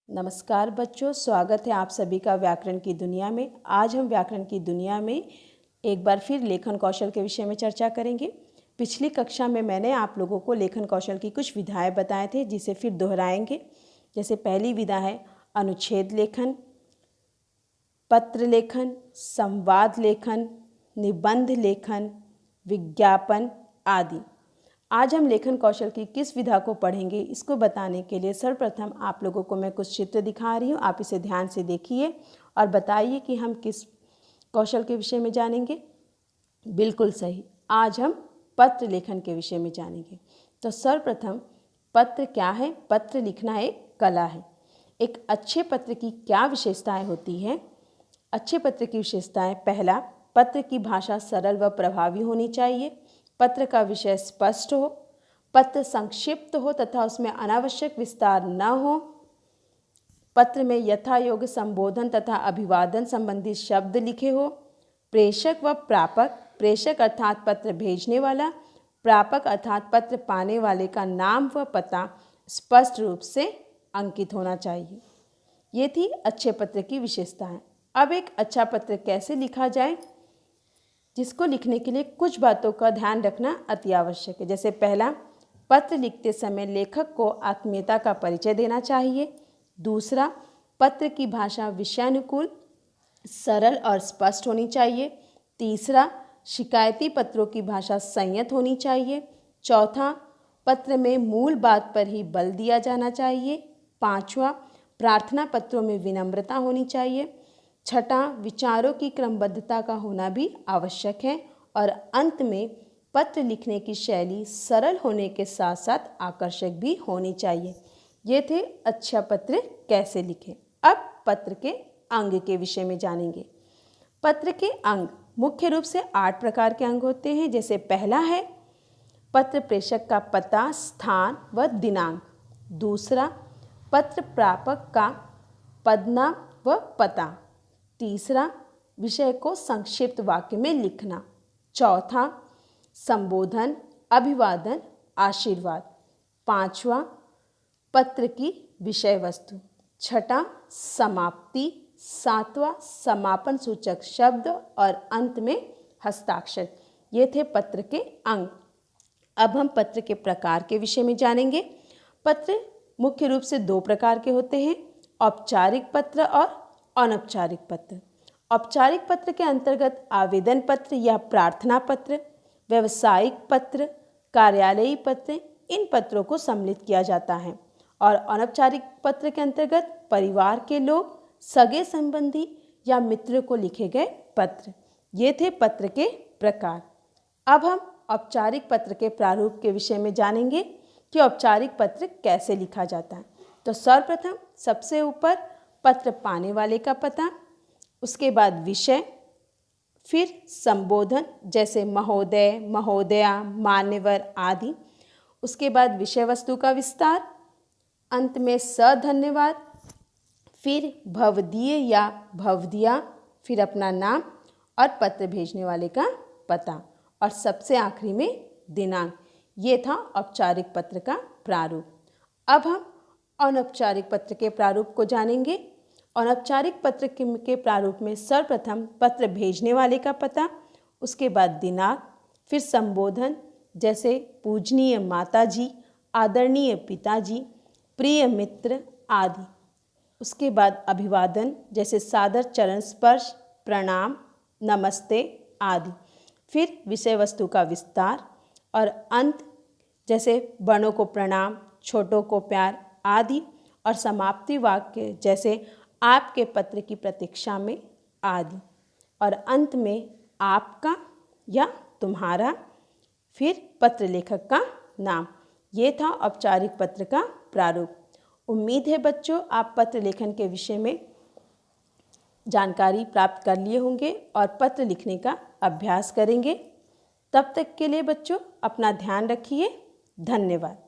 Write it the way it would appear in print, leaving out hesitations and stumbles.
नमस्कार बच्चों, स्वागत है आप सभी का व्याकरण की दुनिया में। आज हम व्याकरण की दुनिया में एक बार फिर लेखन कौशल के विषय में चर्चा करेंगे। पिछली कक्षा में मैंने आप लोगों को लेखन कौशल की कुछ विधाएं बताए थे, जिसे फिर दोहराएंगे। जैसे पहली विधा है अनुच्छेद लेखन, पत्र लेखन, संवाद लेखन, निबंध लेखन, विज्ञापन आदि। आज हम लेखन कौशल की किस विधा को पढ़ेंगे, इसको बताने के लिए सर्वप्रथम आप लोगों को मैं कुछ चित्र दिखा रही हूँ। आप इसे ध्यान से देखिए और बताइए कि हम किस कौशल के विषय में जानेंगे। बिल्कुल सही, आज हम पत्र लेखन के विषय में जानेंगे। तो सर्वप्रथम पत्र क्या है? पत्र लिखना एक कला है। एक अच्छे पत्र की क्या विशेषताएं होती हैं? अच्छे पत्र की विशेषताएं: पहला, पत्र की भाषा सरल व प्रभावी होनी चाहिए। पत्र का विषय स्पष्ट हो, पत्र संक्षिप्त हो तथा उसमें अनावश्यक विस्तार न हो। पत्र में यथा योग्य संबोधन तथा अभिवादन संबंधी शब्द लिखे हो। प्रेषक व प्रापक, प्रेषक अर्थात पत्र भेजने वाला, प्रापक अर्थात पत्र पाने वाले का नाम व पता स्पष्ट रूप से अंकित होना चाहिए। ये थी अच्छे पत्र की विशेषताएं। अब एक अच्छा पत्र कैसे लिखा जाए, जिसको लिखने के लिए कुछ बातों का ध्यान रखना अति आवश्यक है। जैसे पहला, पत्र लिखते समय लेखक को आत्मीयता का परिचय देना चाहिए। दूसरा, पत्र की भाषा विषयानुकूल, सरल और स्पष्ट होनी चाहिए। तीसरा, शिकायती पत्रों की भाषा संयत होनी चाहिए। चौथा, पत्र में मूल बात पर ही बल दिया जाना चाहिए। पांचवा, प्रार्थना पत्रों में विनम्रता होनी चाहिए। छठा, विचारों की क्रमबद्धता का होना भी आवश्यक है। और अंत में पत्र लिखने की शैली सरल होने के साथ साथ आकर्षक भी होनी चाहिए। ये थे अच्छा पत्र कैसे लिखें। अब पत्र के अंग के विषय में जानेंगे। पत्र के अंग मुख्य रूप से 8 प्रकार के अंग होते हैं। जैसे पहला है पत्र प्रेषक का पता, स्थान व दिनांक। दूसरा, पत्र प्रापक का पदनाम व पता। तीसरा, विषय को संक्षिप्त वाक्य में लिखना। चौथा, संबोधन, अभिवादन, आशीर्वाद। पांचवा, पत्र की विषय वस्तु। छठा, समाप्ति। सातवां, समापन सूचक शब्द। और अंत में हस्ताक्षर। ये थे पत्र के अंग। अब हम पत्र के प्रकार के विषय में जानेंगे। पत्र मुख्य रूप से 2 प्रकार के होते हैं, औपचारिक पत्र और अनौपचारिक पत्र। औपचारिक पत्र के अंतर्गत आवेदन पत्र या प्रार्थना पत्र, व्यावसायिक पत्र, कार्यालयी पत्र, इन पत्रों को सम्मिलित किया जाता है। और अनौपचारिक पत्र के अंतर्गत परिवार के लोग, सगे संबंधी या मित्र को लिखे गए पत्र। ये थे पत्र के प्रकार। अब हम औपचारिक पत्र के प्रारूप के विषय में जानेंगे कि औपचारिक पत्र कैसे लिखा जाता है। तो सर्वप्रथम सबसे ऊपर पत्र पाने वाले का पता, उसके बाद विषय, फिर संबोधन जैसे महोदय, महोदया, मान्यवर आदि। उसके बाद विषय वस्तु का विस्तार, अंत में धन्यवाद, फिर भवदीय या भवदिया, फिर अपना नाम और पत्र भेजने वाले का पता, और सबसे आखिरी में दिनांक। ये था औपचारिक पत्र का प्रारूप। अब हम अनौपचारिक पत्र के प्रारूप को जानेंगे। अनौपचारिक पत्र के प्रारूप में सर्वप्रथम पत्र भेजने वाले का पता, उसके बाद दिनांक, फिर संबोधन जैसे पूजनीय माताजी, आदरणीय पिताजी, प्रिय मित्र आदि। उसके बाद अभिवादन जैसे सादर चरण स्पर्श, प्रणाम, नमस्ते आदि। फिर विषय वस्तु का विस्तार और अंत जैसे बड़ों को प्रणाम, छोटों को प्यार आदि। और समाप्ति वाक्य जैसे आपके पत्र की प्रतीक्षा में आदि। और अंत में आपका या तुम्हारा, फिर पत्र लेखक का नाम। ये था औपचारिक पत्र का प्रारूप। उम्मीद है बच्चों आप पत्र लेखन के विषय में जानकारी प्राप्त कर लिए होंगे और पत्र लिखने का अभ्यास करेंगे। तब तक के लिए बच्चों अपना ध्यान रखिए। धन्यवाद।